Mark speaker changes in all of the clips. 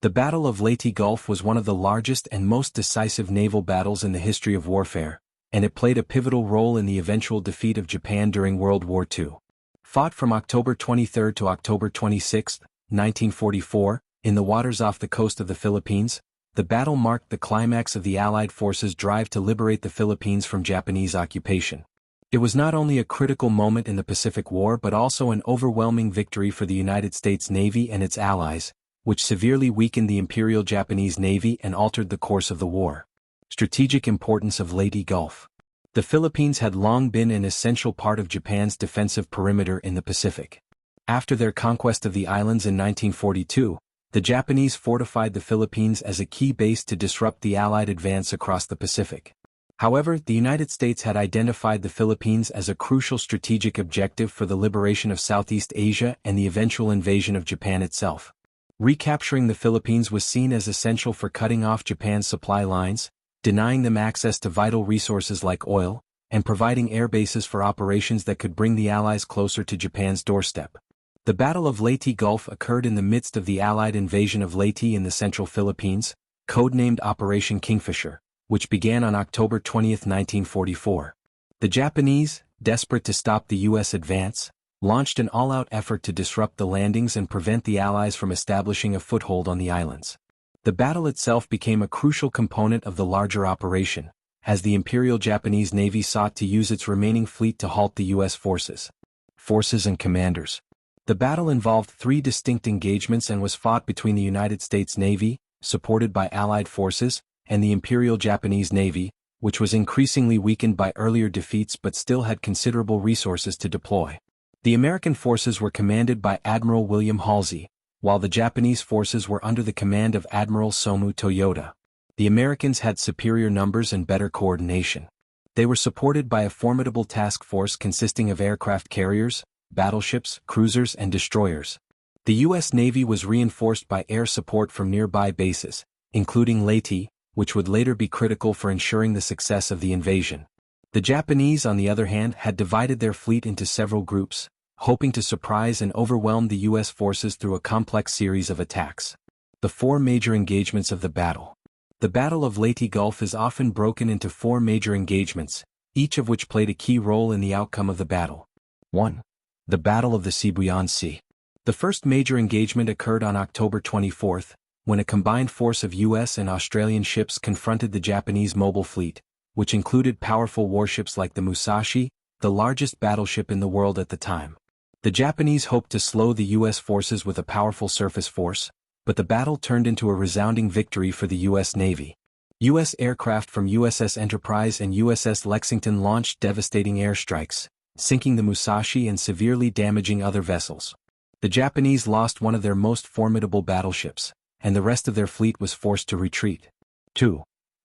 Speaker 1: The Battle of Leyte Gulf was one of the largest and most decisive naval battles in the history of warfare, and it played a pivotal role in the eventual defeat of Japan during World War II. Fought from October 23 to October 26, 1944, in the waters off the coast of the Philippines, the battle marked the climax of the Allied forces' drive to liberate the Philippines from Japanese occupation. It was not only a critical moment in the Pacific War but also an overwhelming victory for the United States Navy and its allies, which severely weakened the Imperial Japanese Navy and altered the course of the war. Strategic importance of Leyte Gulf. The Philippines had long been an essential part of Japan's defensive perimeter in the Pacific. After their conquest of the islands in 1942, the Japanese fortified the Philippines as a key base to disrupt the Allied advance across the Pacific. However, the United States had identified the Philippines as a crucial strategic objective for the liberation of Southeast Asia and the eventual invasion of Japan itself. Recapturing the Philippines was seen as essential for cutting off Japan's supply lines, denying them access to vital resources like oil, and providing air bases for operations that could bring the Allies closer to Japan's doorstep. The Battle of Leyte Gulf occurred in the midst of the Allied invasion of Leyte in the central Philippines, codenamed Operation Kingfisher, which began on October 20, 1944. The Japanese, desperate to stop the U.S. advance, launched an all-out effort to disrupt the landings and prevent the Allies from establishing a foothold on the islands. The battle itself became a crucial component of the larger operation, as the Imperial Japanese Navy sought to use its remaining fleet to halt the U.S. forces. Forces and commanders. The battle involved three distinct engagements and was fought between the United States Navy, supported by Allied forces, and the Imperial Japanese Navy, which was increasingly weakened by earlier defeats but still had considerable resources to deploy. The American forces were commanded by Admiral William Halsey, while the Japanese forces were under the command of Admiral Somu Toyota. The Americans had superior numbers and better coordination. They were supported by a formidable task force consisting of aircraft carriers, battleships, cruisers, and destroyers. The U.S. Navy was reinforced by air support from nearby bases, including Leyte, which would later be critical for ensuring the success of the invasion. The Japanese, on the other hand, had divided their fleet into several groups, hoping to surprise and overwhelm the U.S. forces through a complex series of attacks. The four major engagements of the battle. The Battle of Leyte Gulf is often broken into four major engagements, each of which played a key role in the outcome of the battle. 1. The Battle of the Sibuyan Sea. The first major engagement occurred on October 24, when a combined force of U.S. and Australian ships confronted the Japanese mobile fleet, which included powerful warships like the Musashi, the largest battleship in the world at the time. The Japanese hoped to slow the U.S. forces with a powerful surface force, but the battle turned into a resounding victory for the U.S. Navy. U.S. aircraft from USS Enterprise and USS Lexington launched devastating airstrikes, sinking the Musashi and severely damaging other vessels. The Japanese lost one of their most formidable battleships, and the rest of their fleet was forced to retreat. 2.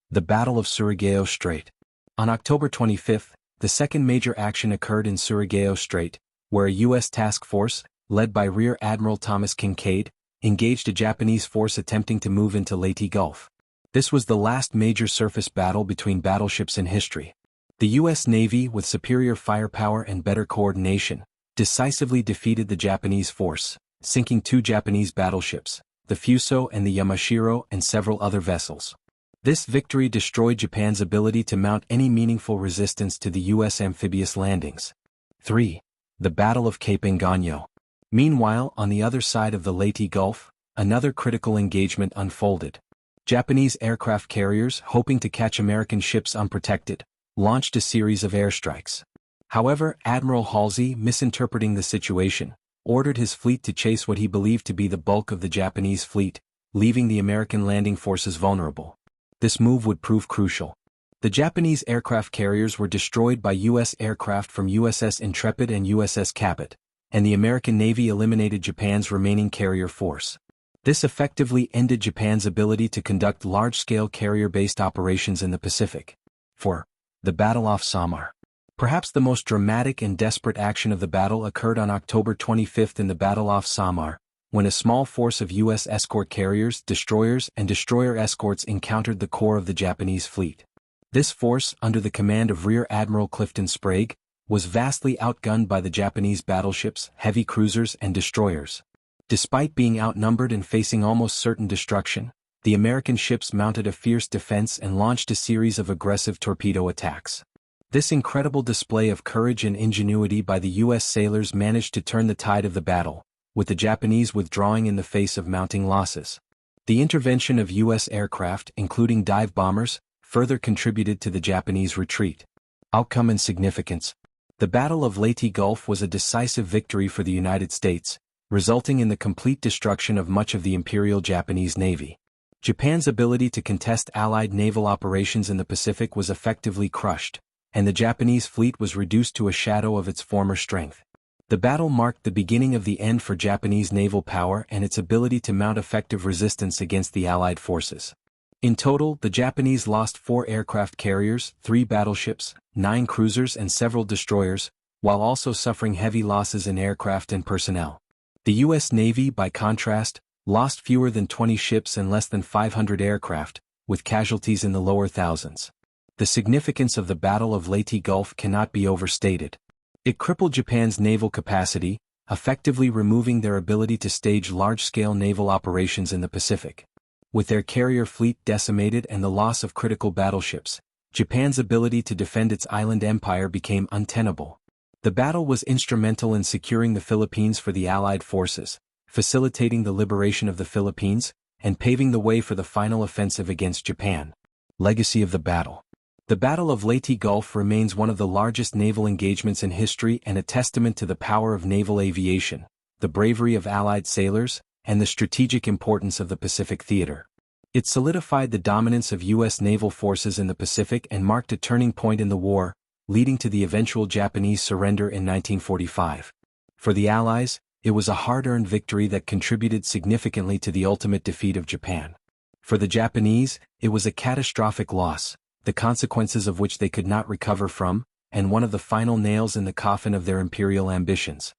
Speaker 1: The Battle of Surigao Strait. On October 25, the second major action occurred in Surigao Strait, where a U.S. task force, led by Rear Admiral Thomas Kinkaid, engaged a Japanese force attempting to move into Leyte Gulf. This was the last major surface battle between battleships in history. The U.S. Navy, with superior firepower and better coordination, decisively defeated the Japanese force, sinking two Japanese battleships, the Fuso and the Yamashiro, and several other vessels. This victory destroyed Japan's ability to mount any meaningful resistance to the U.S. amphibious landings. 3. The Battle of Cape Engano. Meanwhile, on the other side of the Leyte Gulf, another critical engagement unfolded. Japanese aircraft carriers, hoping to catch American ships unprotected, launched a series of airstrikes. However, Admiral Halsey, misinterpreting the situation, ordered his fleet to chase what he believed to be the bulk of the Japanese fleet, leaving the American landing forces vulnerable. This move would prove crucial. The Japanese aircraft carriers were destroyed by U.S. aircraft from USS Intrepid and USS Cabot, and the American Navy eliminated Japan's remaining carrier force. This effectively ended Japan's ability to conduct large-scale carrier-based operations in the Pacific. 4. The Battle off Samar. Perhaps the most dramatic and desperate action of the battle occurred on October 25 in the Battle off Samar, when a small force of U.S. escort carriers, destroyers, and destroyer escorts encountered the core of the Japanese fleet. This force, under the command of Rear Admiral Clifton Sprague, was vastly outgunned by the Japanese battleships, heavy cruisers, and destroyers. Despite being outnumbered and facing almost certain destruction, the American ships mounted a fierce defense and launched a series of aggressive torpedo attacks. This incredible display of courage and ingenuity by the U.S. sailors managed to turn the tide of the battle, with the Japanese withdrawing in the face of mounting losses. The intervention of U.S. aircraft, including dive bombers, further contributed to the Japanese retreat. Outcome and significance. The Battle of Leyte Gulf was a decisive victory for the United States, resulting in the complete destruction of much of the Imperial Japanese Navy. Japan's ability to contest Allied naval operations in the Pacific was effectively crushed, and the Japanese fleet was reduced to a shadow of its former strength. The battle marked the beginning of the end for Japanese naval power and its ability to mount effective resistance against the Allied forces. In total, the Japanese lost 4 aircraft carriers, 3 battleships, 9 cruisers and several destroyers, while also suffering heavy losses in aircraft and personnel. The U.S. Navy, by contrast, lost fewer than 20 ships and less than 500 aircraft, with casualties in the lower thousands. The significance of the Battle of Leyte Gulf cannot be overstated. It crippled Japan's naval capacity, effectively removing their ability to stage large-scale naval operations in the Pacific. With their carrier fleet decimated and the loss of critical battleships, Japan's ability to defend its island empire became untenable. The battle was instrumental in securing the Philippines for the Allied forces, facilitating the liberation of the Philippines, and paving the way for the final offensive against Japan. Legacy of the battle. The Battle of Leyte Gulf remains one of the largest naval engagements in history and a testament to the power of naval aviation, the bravery of Allied sailors, and the strategic importance of the Pacific theater. It solidified the dominance of U.S. naval forces in the Pacific and marked a turning point in the war, leading to the eventual Japanese surrender in 1945. For the Allies, it was a hard-earned victory that contributed significantly to the ultimate defeat of Japan. For the Japanese, it was a catastrophic loss, the consequences of which they could not recover from, and one of the final nails in the coffin of their imperial ambitions.